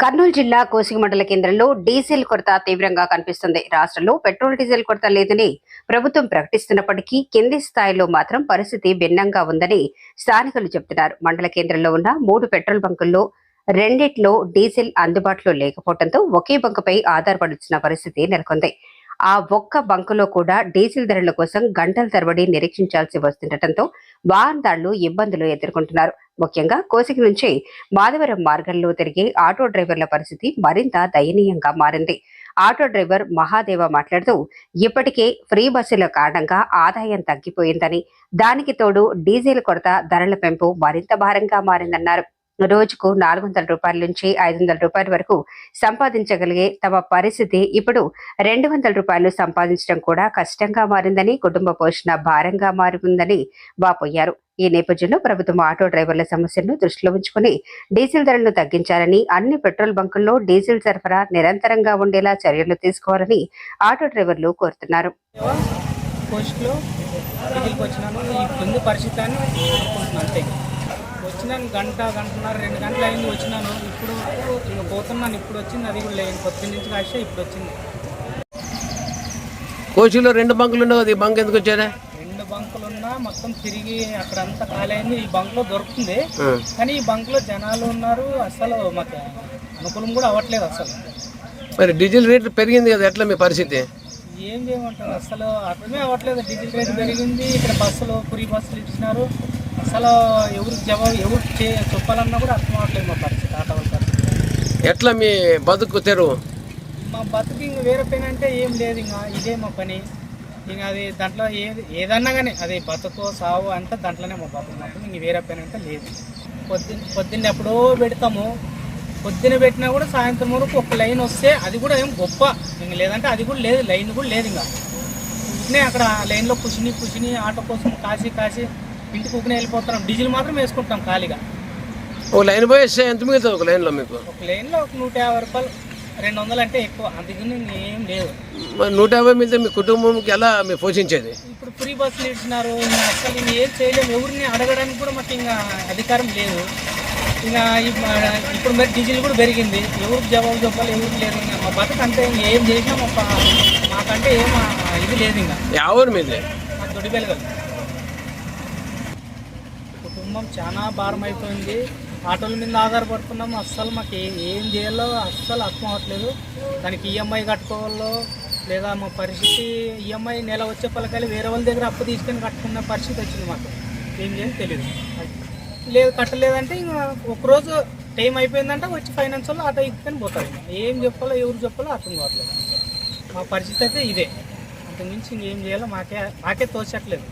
కర్నూలు జిల్లా కోసిగి మండల కేంద్రంలో డీజిల్ కొరత తీవ్రంగా కనిపిస్తుంది. రాష్ట్రంలో పెట్రోల్ డీజిల్ కొరత లేదని ప్రభుత్వం ప్రకటిస్తున్నప్పటికీ కింది స్థాయిలో మాత్రం పరిస్థితి భిన్నంగా ఉందని స్థానికులు చెబుతున్నారు. మండల కేంద్రంలో ఉన్న 3 పెట్రోల్ బంకుల్లో రెండిట్లో డీజిల్ అందుబాటులో లేకపోవడంతో ఒకే బంకుపై ఆధారపడాల్సిన పరిస్థితి నెలకొంది. ఆ ఒక్క బంకులో కూడా డీజిల్ ధరల కోసం గంటల తరబడి నిరీక్షించాల్సి వస్తుండటంతో వాహనదారులు ఇబ్బందులు ఎదుర్కొంటున్నారు. ముఖ్యంగా కోసిగి నుంచి మాధవరం మార్గంలో తిరిగే ఆటో డ్రైవర్ల పరిస్థితి మరింత దయనీయంగా మారింది. ఆటో డ్రైవర్ మహాదేవ మాట్లాడుతూ ఇప్పటికే ఫ్రీ బస్సుల కారణంగా ఆదాయం తగ్గిపోయిందని, దానికి తోడు డీజిల్ కొరత ధరల పెంపు మరింత భారంగా మారిందన్నారు. రోజుకు 400 రూపాయల నుంచి 500 రూపాయల వరకు సంపాదించగలిగే తమ పరిస్థితి ఇప్పుడు 200 రూపాయలు సంపాదించడం కూడా కష్టంగా మారిందని, కుటుంబ పోషణ భారంగా మారిందని వాపోయారు. ఈ నేపథ్యంలో ప్రభుత్వం ఆటో డ్రైవర్ల సమస్యలను దృష్టిలో ఉంచుకుని డీజిల్ ధరలను తగ్గించాలని, అన్ని పెట్రోల్ బంకుల్లో డీజిల్ సరఫరా నిరంతరంగా ఉండేలా చర్యలు తీసుకోవాలని ఆటో డ్రైవర్లు కోరుతున్నారు. వచ్చినాను గంటన్నర 2 గంటలు అయింది. వచ్చినాను ఇప్పుడు ఇక పోతున్నాను. ఇప్పుడు వచ్చింది, అది కూడా లేదు. పొద్దున్న నుంచి కాసే ఇప్పుడు వచ్చింది. కోచిలో 2 బంకులు ఉండవు, అది బంక్ ఎందుకు వచ్చారా? 2 బంకులు ఉన్నా మొత్తం తిరిగి అక్కడ అంతా ఖాళీ అయింది. ఈ బంక్లో దొరుకుతుంది, కానీ ఈ బంక్లో జనాలు ఉన్నారు. అసలు మాకు అనుకూలం కూడా అవ్వట్లేదు అసలు. మరి డీజిల్ రేట్లు పెరిగింది కదా, ఎట్లా మీ పరిస్థితి? ఏం చేయమంటారు, అసలు అర్థమే అవ్వట్లేదు. డీజిల్ రేటు పెరిగింది, ఇక్కడ బస్సులు ఫ్రీ బస్సులు ఇచ్చినారు. అసలు ఎవరికి జవాబు చెప్పాలన్నా కూడా అర్థం అవ్వట్లేదు మా పరిస్థితి, ఆటో పరిస్థితి. ఎట్లా మీ బతుకు తెరువు? మా బతుకు ఇంక వేరే పని అంటే ఏం లేదు, ఇంకా ఇదే మా పని. ఇంకా అది దాంట్లో ఏదన్నా కానీ అది బతుకు సావు అంతా దాంట్లోనే మా బతుకు మాత్రం. ఇంక వేరే పని అంటే లేదు. పొద్దున్న ఎప్పుడో పెడతాము, పొద్దున్న పెట్టినా కూడా సాయంత్రం వరకు ఒక లైన్ వస్తే అది కూడా ఏం గొప్ప. ఇంక లేదంటే అది కూడా లేదు, లైన్ కూడా లేదు. ఇంకా కూర్చునే అక్కడ లైన్లో కూర్చుని ఆటో కోసం కాసి ఇంటికి ఊపినే వెళ్ళిపోతున్నాం. డీజిల్ మాత్రం వేసుకుంటాం ఖాళీగా. ఒక లైన్ పోయేస్తే ఎంత మిగులుతుంది ఒక లైన్లో మీకు? ఒక లైన్లో ఒక 150 రూపాయలు, 200 అంటే ఎక్కువ, అందుకని ఏం లేదు. 150 మిగిలితే మీ కుటుంబంకి ఎలా మీరు పోషించేది? ఇప్పుడు ఫ్రీ బస్సులు ఇచ్చినారు, ఇంకా అసలు ఇంకా ఏం చేయలేము. ఎవరిని అడగడానికి కూడా మాకు ఇంకా అధికారం లేదు. ఇంకా ఇప్పుడు మరి డీజిల్ కూడా పెరిగింది, ఎవరికి జవాబు చెప్పాలి, ఎవరికి లేదు. ఇంకా మా బతుకు అంటే ఏం చేసినా మాకంటే ఏం ఇది లేదు. ఇంకా ఎవరు మీది? మా దొడిబెలగలు. కుటుంబం చాలా భారం అయిపోయింది, ఆటోల మీద ఆధారపడుతున్నాము. అస్సలు మాకు ఏం చేయాలో అస్సలు అర్థం అవ్వట్లేదు. దానికి ఈఎంఐ కట్టుకోవాలో లేదా మా పరిస్థితి ఈఎంఐ నెల వచ్చే పలకాలి వేరే వాళ్ళ దగ్గర అప్పు తీసుకొని కట్టుకున్న పరిస్థితి వచ్చింది. మాకు ఏం చేయాలో తెలియదు. లేదు కట్టలేదంటే ఇంకా ఒకరోజు టైం అయిపోయిందంటే వచ్చి ఫైనాన్స్ వాళ్ళు ఆటో ఎక్కికొని పోతారు. ఏం చెప్పాలో ఎవరు చెప్పాలో అర్థం కావట్లేదు. మా పరిస్థితి అయితే ఇదే, అంతకుమించి ఇంకేం చేయాలో మాకే తోచట్లేదు.